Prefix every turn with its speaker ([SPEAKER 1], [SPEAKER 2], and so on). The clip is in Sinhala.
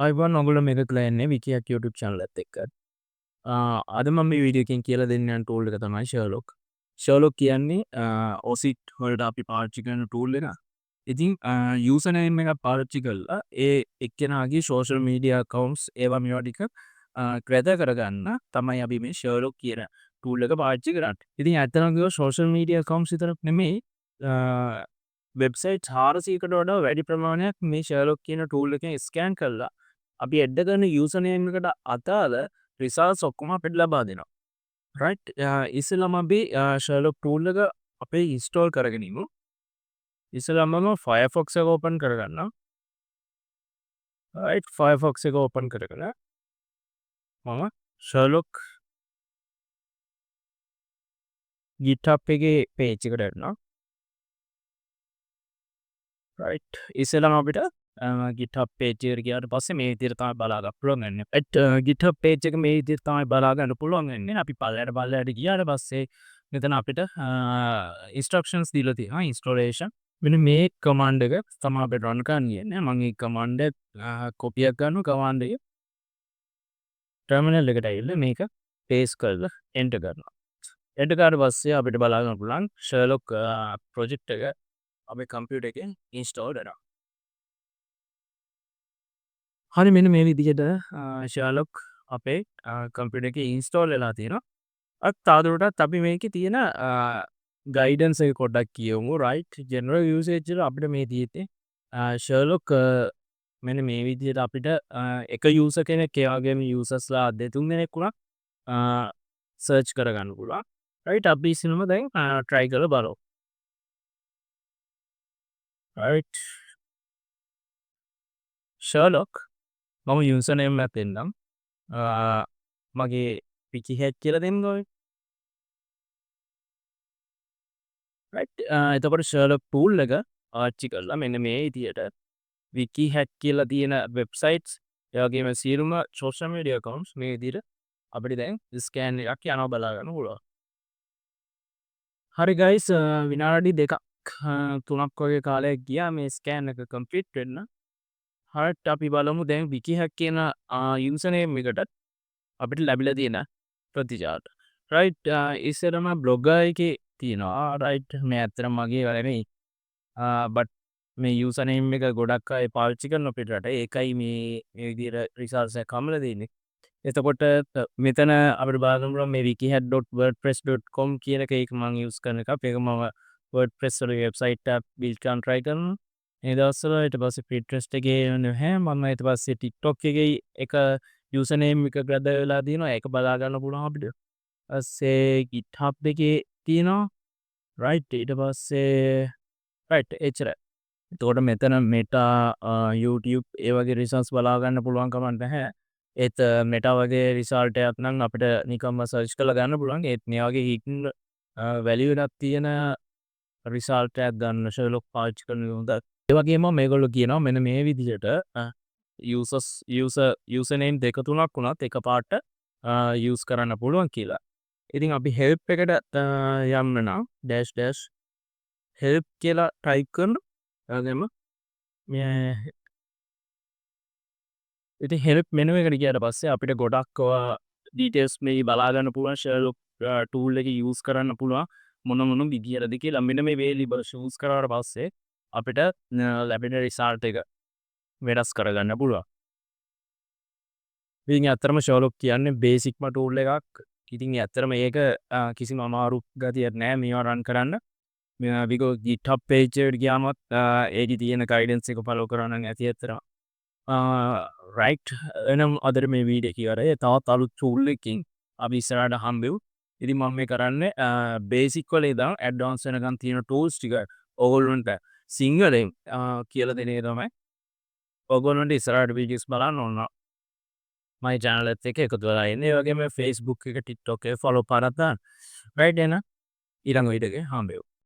[SPEAKER 1] අයිබෝන් ඔගොල්ලෝ මේක කරලා යන්නේ විකියක් YouTube channel එකත් එක්ක. අද මම මේ වීඩියෝ එකෙන් කියලා දෙන්න යන tool එක තමයි Sherlock. Sherlock කියන්නේ OSINT වලට අපි පාවිච්චි කරන tool එක. ඉතින් user name එකක් පාවිච්චි කරලා ඒ එක්කෙනාගේ social media accounts ඒවා මේවා ටික gather කරගන්න තමයි අපි මේ Sherlock කියන tool එක පාවිච්චි කරන්නේ. ඉතින් ඇත්තටම කිව්වොත් social media accounts විතරක් නෙමෙයි වෙබ්සයිට් 400කට වඩා වැඩි ප්‍රමාණයක් මේ Sherlock කියන tool එකෙන් ස්කෑන් කරලා අපි එඩ් කරන යූසර් නේම් එකට අදාළ රිසල්ට්ස් ඔක්කොම අපිට ලබා දෙනවා. රයිට්. ඉස්සෙල්ලාම අපි Sherlock tool එක අපේ ඉන්ස්ටෝල් කරගෙන ඉමු. ඉස්සෙල්ලාම මම Firefox එක ඕපන් කරගන්නවා. රයිට්. Firefox එක ඕපන් කරගෙන මම Sherlock GitHub එකේ page එකට යනවා. රයිට්. ඉස්සෙල්ලාම අපිට GitHub page එකට ගියාට පස්සේ මේ විදිහට තමයි බලා ගන්න පුළුවන් වෙන්නේ. GitHub page එක මේ විදිහට තමයි බලා ගන්න පුළුවන් වෙන්නේ. අපි පල්ලයට ගියාට පස්සේ මෙතන අපිට instructions දීලා තියෙනවා installation. මෙන්න මේ command එක තමයි අපිට run කරන්න කියන්නේ. මම මේ command එක copy එකක් ගන්නවා command එක. terminal එකට ඇවිල්ලා මේක paste කරලා enter කරනවා. enter කරාට පස්සේ අපිට බලා ගන්න පුළුවන් Sherlock project එක අපේ computer එකේ install වෙනවා. හරි මෙන්න මේ විදිහට Sherlock අපේ computer එකේ install වෙලා තියෙනවා. තවදුරටත් අපි මේකේ තියෙන guidance එක පොඩ්ඩක් කියමු. right general usage වල අපිට මේ තියෙන්නේ Sherlock මෙන්න මේ විදිහට අපිට එක user කෙනෙක් ඒ වගේම usersලා දෙතුන් දෙනෙක් වුණා search කරගන්න පුළුවන්. right අපි ඉස්සෙල්ලාම දැන් try කරලා බලමු. right Sherlock මම user name එකක් දෙන්නම්. මගේ wiki hack කියලා දෙන්න ඕනේ. right එතකොට Sherlock tool එක ආච්චි කරලා මෙන්න මේ විදිහට wiki hack කියලා තියෙන websites ඒ වගේම සියලුම social media accounts මේ විදිහට අපිට දැන් scan එකක් යනවා බලා ගන්න පුළුවන්. හරි guys විනාඩි 2ක් 3ක් වගේ කාලයක් ගියා මේ scan එක complete වෙන්න. හරියට අපි බලමු දැන් wiki hack කියන user name එකටත් අපිට ලැබිලා තියෙන ප්‍රතිචාර. right ඉස්සරම blogger එකේ තියෙනවා. right මේ ඇත්තටම මගේ නෙමෙයි. but මේ user name එක ගොඩක් අය පාවිච්චි කරන අපේ රටේ. ඒකයි මේ විදිහට results එක හම්බලා දෙන්නේ. එතකොට මෙතන අපිට බලන්න පුළුවන් මේ wikihat.wordpress.com කියන එක ඒක මම use කරන එකක්. ඒක මම WordPress වල website එක build කරන්න try කරනවා. මේ දවස්වල ඊට පස්සේ Pinterest එකේ නැහැ. මම ඊට පස්සේ TikTok එකේ එක user name එක gather වෙලා තියෙනවා. ඒක බලා ගන්න පුළුවන් අපිට. ඊපස්සේ GitHub එකේ තියෙනවා. right ඊට පස්සේ right එච්චරයි. එතකොට මෙතන Meta YouTube ඒ වගේ results බලා ගන්න පුළුවන් කමක් නැහැ. ඒත් Meta වගේ result එකක් නම් අපිට නිකම්ම search කරලා ගන්න පුළුවන්. ඒත් මේ වගේ hidden value එකක් තියෙන result එකක් ගන්න Sherlock පාවිච්චි කරන එක හොඳයි. ඒ වගේම මේගොල්ලෝ කියනවා මෙන්න මේ විදිහට user name දෙක තුනක් වුණත් එකපාරට use කරන්න පුළුවන් කියලා. ඉතින් අපි help එකට යන්න නම් dash help කියලා type කරනවා. එවැගේම මේ ඉතින් help menu එකට ගියාට පස්සේ අපිට ගොඩක් details මේ බලා ගන්න පුළුවන් Sherlock tool එක use කරන්න පුළුවන් මොන විදියටද කියලා. මෙන්න මේ variables use කරාට පස්සේ අපිට ලැබෙන result එක වෙනස් කරගන්න පුළුවන්. ඉතින් ඇත්තටම Sherlock කියන්නේ basic tool එකක්. ඉතින් ඇත්තටම මේක කිසිම අමාරු ගතියක් නෑ මේවා run කරන්න. because GitHub page එකට ගියාමත් ඒකේ තියෙන guidance එක follow කරා නම් ඇති ඇත්තටම. right එනම් අදට මේ වීඩියෝ එක ඉවරයි. තවත් අලුත් tool එකකින් අපි ඉස්සරහට හම්බෙමු. ඉතින් මම මේ කරන්නේ basic වල ඉඳන් advanced වෙනකන් තියෙන tools ටික ඕගොල්ලන්ට සිංහලෙන් කියලා දෙන එක තමයි. ඕගොල්ලන්ට ඉස්සරහට videos බලන්න ඕන my channel එකත් එක්ක එකතු වෙලා ඉන්න. ඒ වගේම Facebook එක TikTok එක follow පාරක් දාන්න. right එහෙනම් ඊළඟ වීඩියෝ එකේ හම්බෙමු.